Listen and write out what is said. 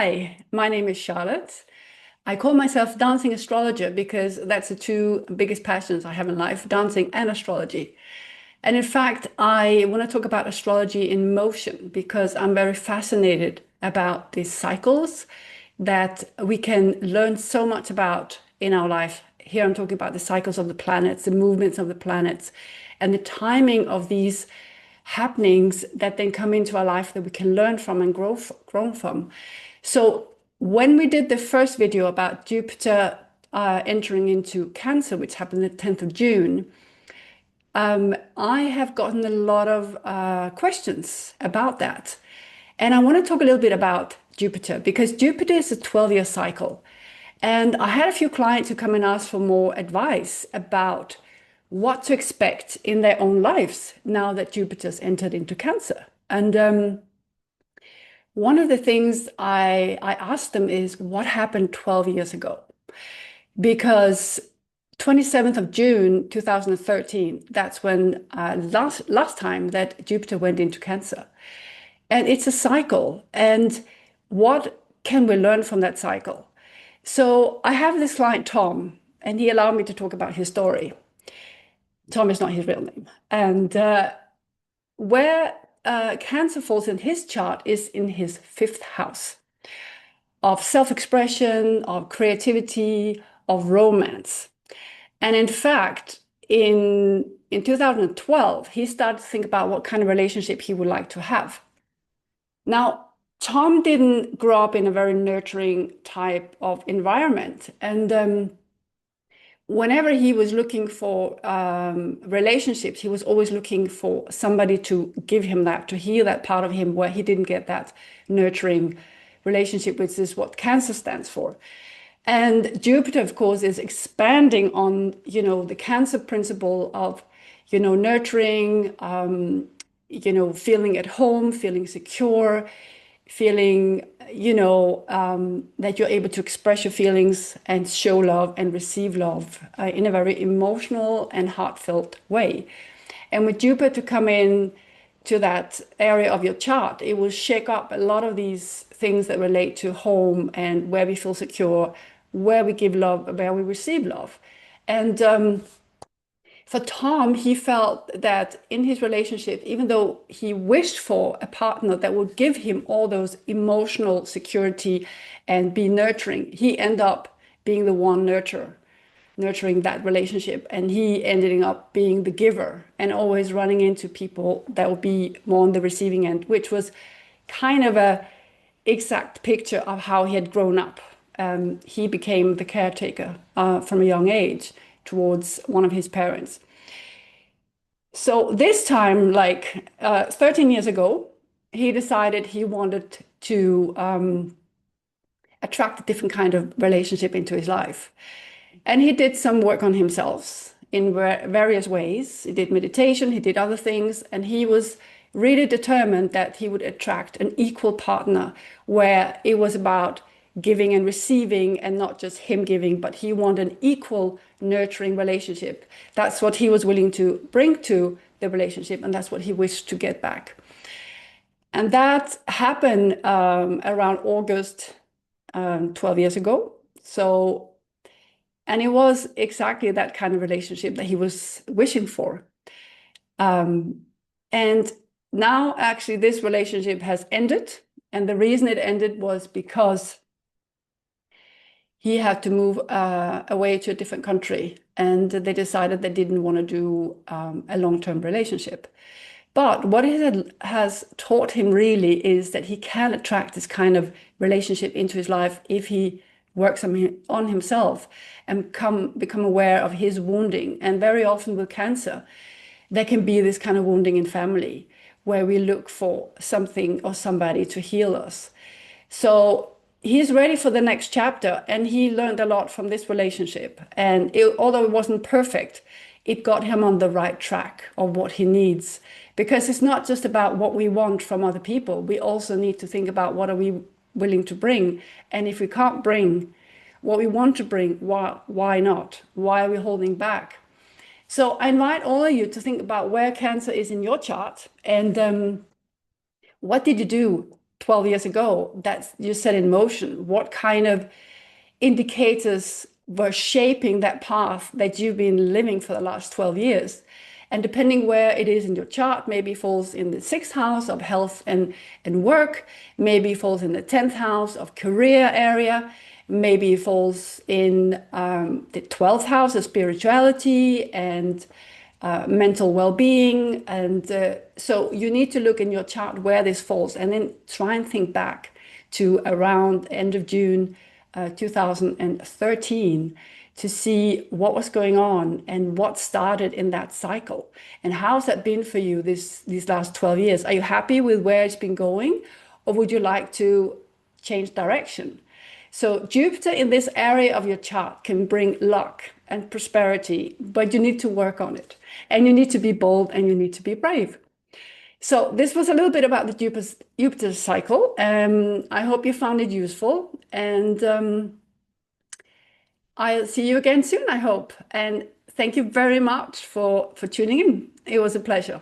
Hi, my name is Charlotte. I call myself dancing astrologer because that's the two biggest passions I have in life, dancing and astrology. And in fact, I want to talk about astrology in motion because I'm very fascinated about these cycles that we can learn so much about in our life. Here I'm talking about the cycles of the planets, the movements of the planets, and the timing of these happenings that then come into our life that we can learn from and grow from. So when we did the first video about Jupiter entering into Cancer, which happened the 10th of June, I have gotten a lot of questions about that. And I want to talk a little bit about Jupiter because Jupiter is a 12-year cycle. And I had a few clients who come and ask for more advice about what to expect in their own lives now that Jupiter's entered into Cancer. And one of the things I asked them is what happened 12 years ago? Because 27th of June 2013, that's when last time that Jupiter went into Cancer. And it's a cycle. And what can we learn from that cycle? So I have this client, Tom, and he allowed me to talk about his story. Tom is not his real name. And where Cancer falls in his chart is in his fifth house of self-expression, of creativity, of romance. And in fact, in 2012, he started to think about what kind of relationship he would like to have. Now, Tom didn't grow up in a very nurturing type of environment. And whenever he was looking for relationships, he was always looking for somebody to give him that, to heal that part of him where he didn't get that nurturing relationship, which is what Cancer stands for. And Jupiter, of course, is expanding on, the Cancer principle of, nurturing, feeling at home, feeling secure, feeling, that you're able to express your feelings and show love and receive love in a very emotional and heartfelt way. And with Jupiter to come in to that area of your chart, it will shake up a lot of these things that relate to home and where we feel secure, where we give love, where we receive love. And for Tom, he felt that in his relationship, even though he wished for a partner that would give him all those emotional security and be nurturing, he ended up being the one nurturing that relationship. And he ended up being the giver and always running into people that would be more on the receiving end, which was kind of a exact picture of how he had grown up. He became the caretaker from a young age towards one of his parents. So this time, like 13 years ago, he decided he wanted to attract a different kind of relationship into his life. And he did some work on himself in various ways. He did meditation, he did other things, and he was really determined that he would attract an equal partner where it was about giving and receiving and not just him giving, but he wanted an equal nurturing relationship. That's what he was willing to bring to the relationship, and that's what he wished to get back. And that happened around August 12 years ago. And it was exactly that kind of relationship that he was wishing for. And now actually this relationship has ended. And the reason it ended was because he had to move away to a different country, and they decided they didn't want to do a long-term relationship. But what it has taught him really is that he can attract this kind of relationship into his life if he works on himself and become aware of his wounding. And very often with Cancer, there can be this kind of wounding in family where we look for something or somebody to heal us. So he's ready for the next chapter, and he learned a lot from this relationship. And although it wasn't perfect, it got him on the right track of what he needs. Because it's not just about what we want from other people. We also need to think about what are we willing to bring. And if we can't bring what we want to bring, why not? Why are we holding back? So I invite all of you to think about where Cancer is in your chart and what did you do 12 years ago that you set in motion? What kind of indicators were shaping that path that you've been living for the last 12 years? And depending where it is in your chart, maybe falls in the sixth house of health and work, maybe falls in the 10th house of career area, maybe falls in the 12th house of spirituality and mental well-being. And so you need to look in your chart where this falls and then try and think back to around end of June 2013 to see what was going on and what started in that cycle. And how's that been for you these last 12 years? Are you happy with where it's been going, or would you like to change direction? So Jupiter in this area of your chart can bring luck and prosperity, but you need to work on it. And you need to be bold and you need to be brave. So this was a little bit about the Jupiter cycle. I hope you found it useful. And I'll see you again soon, I hope. And thank you very much for tuning in. It was a pleasure.